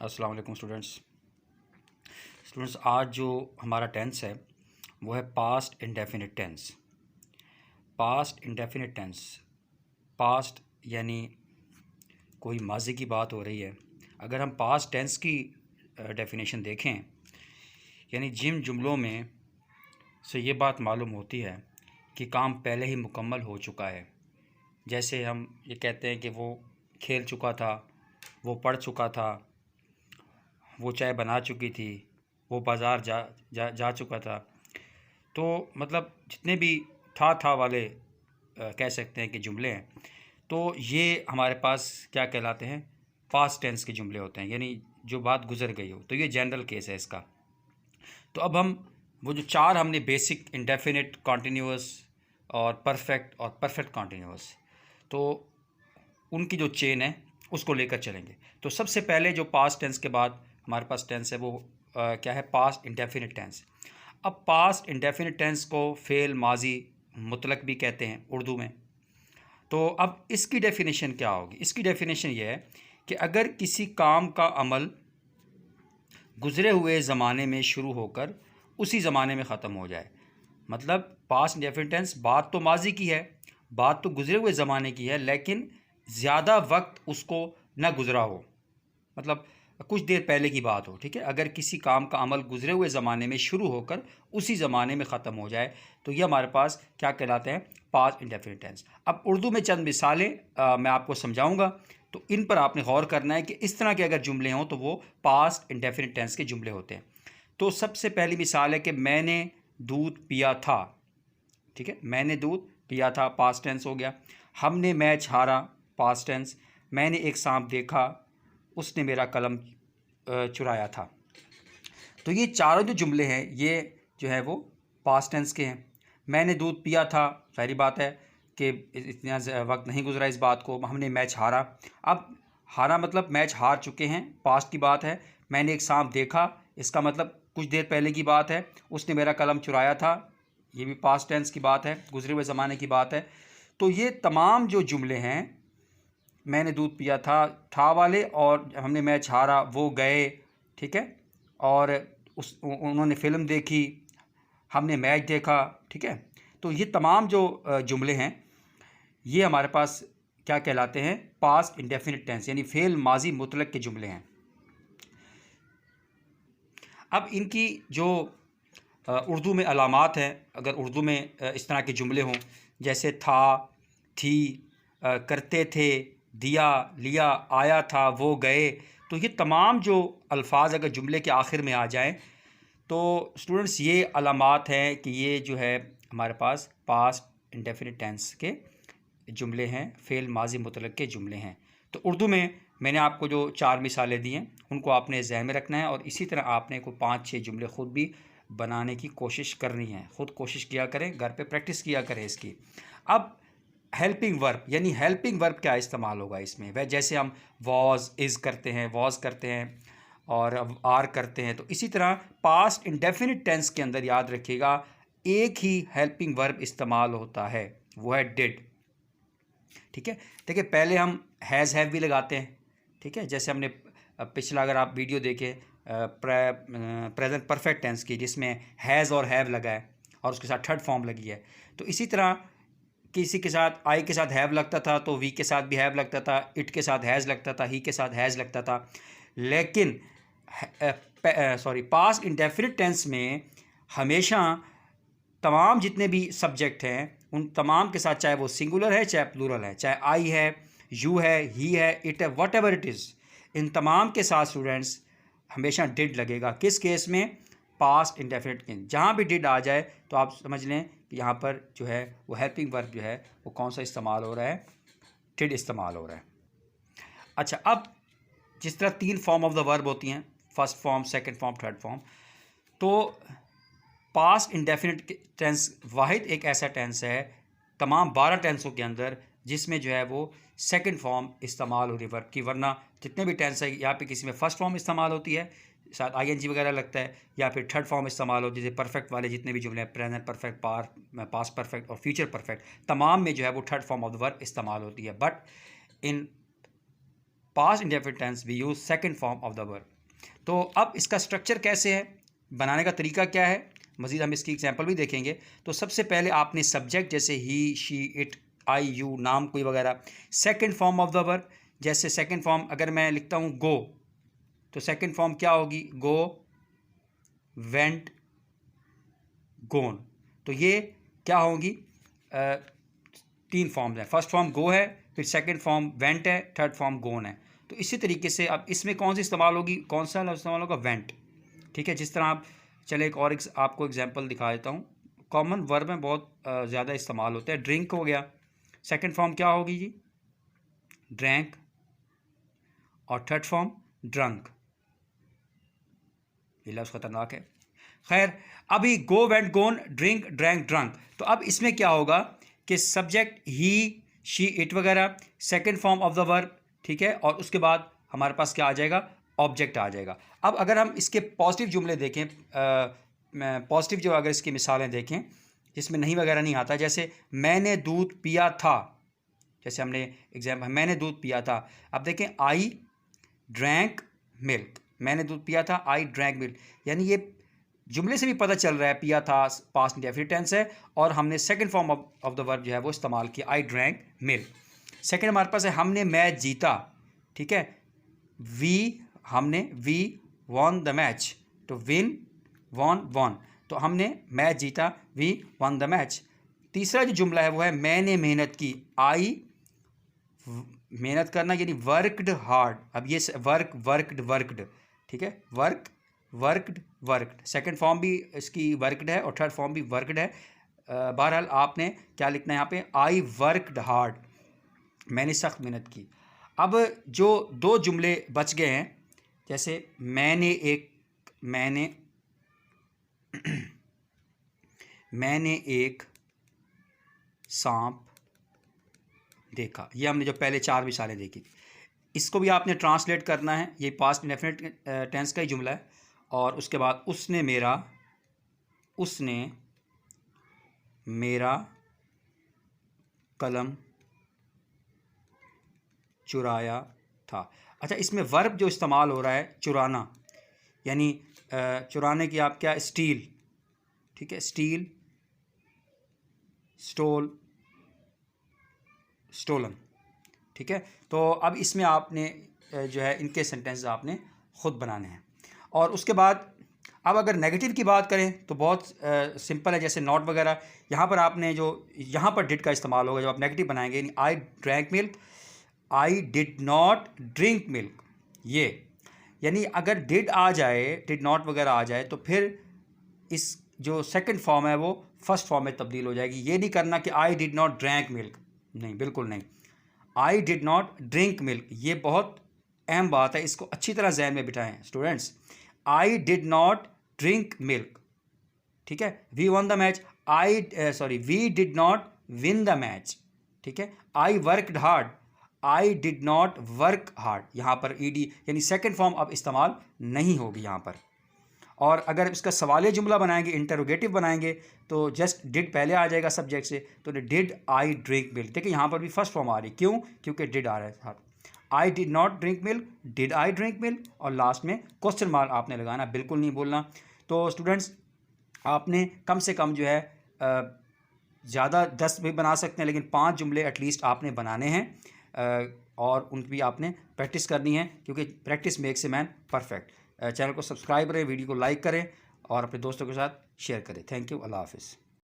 अस्सलाम वालेकुम स्टूडेंट्स, आज जो हमारा टेंस है वो है past indefinite tense. Past indefinite tense, past यानी कोई माजी की बात हो रही है। अगर हम पास्ट टेंस की डेफिनेशन देखें, यानी जिन जुमलों में से ये बात मालूम होती है कि काम पहले ही मुकम्मल हो चुका है। जैसे हम ये कहते हैं कि वो खेल चुका था, वो पढ़ चुका था, वो चाय बना चुकी थी, वो बाज़ार जा जा जा चुका था। तो मतलब जितने भी था वाले कह सकते हैं कि जुमले हैं, तो ये हमारे पास क्या कहलाते हैं, पास्ट टेंस के जुमले होते हैं, यानी जो बात गुजर गई हो। तो ये जनरल केस है इसका। तो अब हम वो जो चार हमने बेसिक इंडेफिनिट, कॉन्टीन्यूअस और परफेक्ट कॉन्टीन्यूअस, तो उनकी जो चेन है उसको लेकर चलेंगे। तो सबसे पहले जो पास्ट टेंस के बाद हमारे पास टेंस है वो क्या है, पास्ट इंडेफिनिट टेंस। अब पास्ट इंडेफिनिट टेंस को फ़ेल माजी मुतलक भी कहते हैं उर्दू में। तो अब इसकी डेफिनेशन क्या होगी? इसकी डेफिनेशन ये है कि अगर किसी काम का अमल गुज़रे हुए ज़माने में शुरू होकर उसी ज़माने में ख़त्म हो जाए। मतलब पास्ट इंडेफिनिट टेंस, बात तो माजी की है, बात तो गुज़रे हुए ज़माने की है, लेकिन ज़्यादा वक्त उसको न गुज़रा हो, मतलब कुछ देर पहले की बात हो। ठीक है, अगर किसी काम का अमल गुज़रे हुए ज़माने में शुरू होकर उसी ज़माने में ख़त्म हो जाए तो ये हमारे पास क्या कहलाते हैं, पास्ट इंडेफिनिट टेंस। अब उर्दू में चंद मिसालें मैं आपको समझाऊंगा, तो इन पर आपने गौर करना है कि इस तरह के अगर जुमले हों तो वो पास्ट इंडेफिनिट टेंस के जुमले होते हैं। तो सबसे पहली मिसाल है कि मैंने दूध पिया था। ठीक है, मैंने दूध पिया था, पास्ट टेंस हो गया। हमने मैच हारा, पास्ट टेंस। मैंने एक सांप देखा, उसने मेरा कलम चुराया था। तो ये चारों जो जुमले हैं ये जो है वो पास्ट टेंस के हैं। मैंने दूध पिया था, सारी बात है कि इतना वक्त नहीं गुजरा इस बात को। हमने मैच हारा, अब हारा मतलब मैच हार चुके हैं, पास्ट की बात है। मैंने एक सांप देखा, इसका मतलब कुछ देर पहले की बात है। उसने मेरा कलम चुराया था, ये भी पास्ट टेंस की बात है, गुजरे हुए ज़माने की बात है। तो ये तमाम जो जुमले हैं, मैंने दूध पिया था वाले, और हमने मैच हारा, वो गए। ठीक है, और उन्होंने फ़िल्म देखी, हमने मैच देखा। ठीक है, तो ये तमाम जो जुमले हैं ये हमारे पास क्या कहलाते हैं, पास्ट इंडेफिनिट टेंस, यानी फ़ेल माजी मुतलक के जुमले हैं। अब इनकी जो उर्दू में अलामात हैं, अगर उर्दू में इस तरह के जुमले हों जैसे था, थी, करते थे, दिया, लिया, आया था, वो गए, तो ये तमाम जो अल्फाज अगर जुमले के आखिर में आ जाएं तो स्टूडेंट्स ये अलामात हैं कि ये जो है हमारे पास पास्ट इंडेफिनिट टेंस के जुमले हैं, फ़ेल माजी मुतलक के जुमले हैं। तो उर्दू में मैंने आपको जो चार मिसालें दी हैं उनको आपने ज़हन में रखना है, और इसी तरह आपने को 5-6 जुमले ख़ुद भी बनाने की कोशिश करनी है। ख़ुद कोशिश किया करें, घर पे प्रैक्टिस किया करें इसकी। अब हेल्पिंग वर्ब, यानी हेल्पिंग वर्ब क्या इस्तेमाल होगा इसमें? वह जैसे हम वॉज, इज़ करते हैं, वॉज करते हैं और आर करते हैं, तो इसी तरह पास्ट इंडेफिनिट टेंस के अंदर याद रखिएगा एक ही हेल्पिंग वर्ब इस्तेमाल होता है, वो है डिड। ठीक है, देखिए पहले हम हैज़ हैव भी लगाते हैं। ठीक है, जैसे हमने पिछला अगर आप वीडियो देखें प्रेजेंट परफेक्ट टेंस की, जिसमें हैज़ और हैव लगा है और उसके साथ थर्ड फॉर्म लगी है, तो इसी तरह किसी के साथ आई के साथ हैव लगता था तो वी के साथ भी हैव लगता था, इट के साथ हैज़ लगता था, ही के साथ हैज़ लगता था। लेकिन पास्ट इंडेफिनिट टेंस में हमेशा तमाम जितने भी सब्जेक्ट हैं उन तमाम के साथ, चाहे वो सिंगुलर है चाहे प्लूरल है, चाहे आई है, यू है, ही है, इट है, वट एवर इट इज़, इन तमाम के साथ स्टूडेंट्स हमेशा डिड लगेगा। किस केस में? पास्ट इंडेफिनिट के। जहाँ भी डिड आ जाए तो आप समझ लें कि यहाँ पर जो है वो हेल्पिंग वर्ब जो है वो कौन सा इस्तेमाल हो रहा है, डिड इस्तेमाल हो रहा है। अच्छा, अब जिस तरह 3 फॉर्म ऑफ द वर्ब होती हैं, first form, second form, third form, तो पास्ट इंडेफिनिट टेंस वाहिद एक ऐसा टेंस है तमाम 12 टेंसों के अंदर जिसमें जो है वो सेकंड फॉर्म इस्तेमाल हो रही है वर्ब की। वरना जितने भी टेंस है यहाँ पे किसी में फ़र्स्ट फॉर्म इस्तेमाल होती है, साथ आईएनजी वगैरह लगता है, या फिर थर्ड फॉर्म इस्तेमाल हो, जैसे परफेक्ट वाले जितने भी जुमले हैं, प्रेजेंट परफेक्ट, पास्ट परफेक्ट और फ्यूचर परफेक्ट, तमाम में जो है वो third form of the verb इस्तेमाल होती है। But in past indefinite tense we use second form of the verb. तो अब इसका स्ट्रक्चर कैसे है, बनाने का तरीका क्या है, मज़ीद हम इसकी एग्जांपल भी देखेंगे। तो सबसे पहले आपने सब्जेक्ट जैसे ही, शी, इट, आई, यू, नाम कोई वगैरह। Second form of the verb, जैसे सेकंड फॉर्म अगर मैं लिखता हूँ गो, तो सेकंड फॉर्म क्या होगी, गो, वेंट, गोन। तो ये क्या होंगी, 3 फॉर्म्स हैं। फर्स्ट फॉर्म गो है, फिर सेकंड फॉर्म वेंट है, थर्ड फॉर्म गोन है। तो इसी तरीके से अब इसमें कौन सी इस्तेमाल होगी, कौन सा लफ्ज़ इस्तेमाल होगा, वेंट। ठीक है, जिस तरह आप, चले एक और आपको एग्जांपल दिखा देता हूँ। कॉमन वर्ब में बहुत ज़्यादा इस्तेमाल होता है। ड्रिंक हो गया, सेकंड फॉर्म क्या होगी जी, ड्रैंक, और थर्ड फॉर्म ड्रंक। ये लफ्ज़ ख़तरनाक है। खैर, अभी गो, वेंट, गोन, ड्रिंक, ड्रैंक, ड्रंक। तो अब इसमें क्या होगा कि सब्जेक्ट ही, शी, इट वगैरह, second form of the verb, ठीक है, और उसके बाद हमारे पास क्या आ जाएगा, ऑब्जेक्ट आ जाएगा। अब अगर हम इसके पॉजिटिव जुमले देखें, पॉजिटिव जो अगर इसकी मिसालें देखें जिसमें नहीं वगैरह नहीं आता, जैसे मैंने दूध पिया था, जैसे हमने एग्जाम्पल, मैंने दूध पिया था। अब देखें, आई ड्रैंक मिल्क, मैंने दूध पिया था, आई ड्रैंक मिल्क, यानी ये जुमले से भी पता चल रहा है पिया था पास्ट इंडेफिनिट टेंस है, और हमने second form of the verb जो है वो इस्तेमाल किया, आई ड्रैंक मिल्क। सेकंड हमारे पास है हमने मैच जीता, ठीक है, वी वॉन द मैच, तो विन, वॉन, वॉन, तो हमने मैच जीता, वी वॉन द मैच। तीसरा जो जुमला है वो है मैंने मेहनत की, आई, मेहनत करना यानी वर्कड हार्ड। अब ये वर्कड, ठीक है, वर्कड, सेकंड फॉर्म भी इसकी वर्कड है और थर्ड फॉर्म भी वर्कड है। बहरहाल आपने क्या लिखना है यहाँ पे, आई वर्कड हार्ड, मैंने सख्त मेहनत की। अब जो 2 जुमले बच गए हैं, जैसे मैंने एक सांप देखा, ये हमने जो पहले 4 मिसालें देखी थी, इसको भी आपने ट्रांसलेट करना है। ये पास्ट इंडेफिनिट टेंस का ही जुमला है। और उसके बाद उसने मेरा कलम चुराया था। अच्छा, इसमें वर्ब जो इस्तेमाल हो रहा है चुराना, यानी चुराने की आप क्या, स्टील, ठीक है, स्टील, स्टोल, स्टोलन, ठीक है। तो अब इसमें आपने जो है इनके सेंटेंस आपने ख़ुद बनाने हैं। और उसके बाद अब अगर नेगेटिव की बात करें तो बहुत सिंपल है, जैसे नॉट वगैरह। यहाँ पर आपने जो यहाँ पर डिड का इस्तेमाल होगा जब आप नेगेटिव बनाएंगे, यानी I drank milk, I did not drink milk. ये यानी अगर डिड आ जाए, डिड नॉट वगैरह आ जाए, तो फिर इस जो सेकंड फॉर्म है वो फर्स्ट फॉर्म में तब्दील हो जाएगी। ये नहीं करना कि आई डिड नॉट ड्रैंक मिल्क, नहीं, बिल्कुल नहीं। आई डिड नॉट ड्रिंक मिल्क, ये बहुत अहम बात है, इसको अच्छी तरह जहन में बिठाएं students. I did not drink milk, ठीक है। We won the match, we did not win the match, ठीक है। I worked hard, I did not work hard, यहाँ पर ईडी यानी सेकंड फॉर्म अब इस्तेमाल नहीं होगी यहाँ पर। और अगर इसका सवालिया जुमला बनाएंगे, इंटरोगेटिव बनाएंगे, तो जस्ट डिड पहले आ जाएगा सब्जेक्ट से, तो डिड आई ड्रिंक मिल्क। देखिए यहाँ पर भी फर्स्ट फॉर्म आ रही, क्यों, क्योंकि डिड आ रहा था। आई did not drink milk, did I drink milk, और लास्ट में क्वेश्चन मार्क आपने लगाना, बिल्कुल नहीं बोलना। तो स्टूडेंट्स, आपने कम से कम जो है ज़्यादा 10 भी बना सकते हैं, लेकिन 5 जुमले एटलीस्ट आपने बनाने हैं, और उनकी भी आपने प्रैक्टिस करनी है, क्योंकि practice makes a man perfect. Channel को सब्सक्राइब करें, वीडियो को लाइक करें और अपने दोस्तों के साथ शेयर करें। थैंक यू, अल्लाह हाफिज़।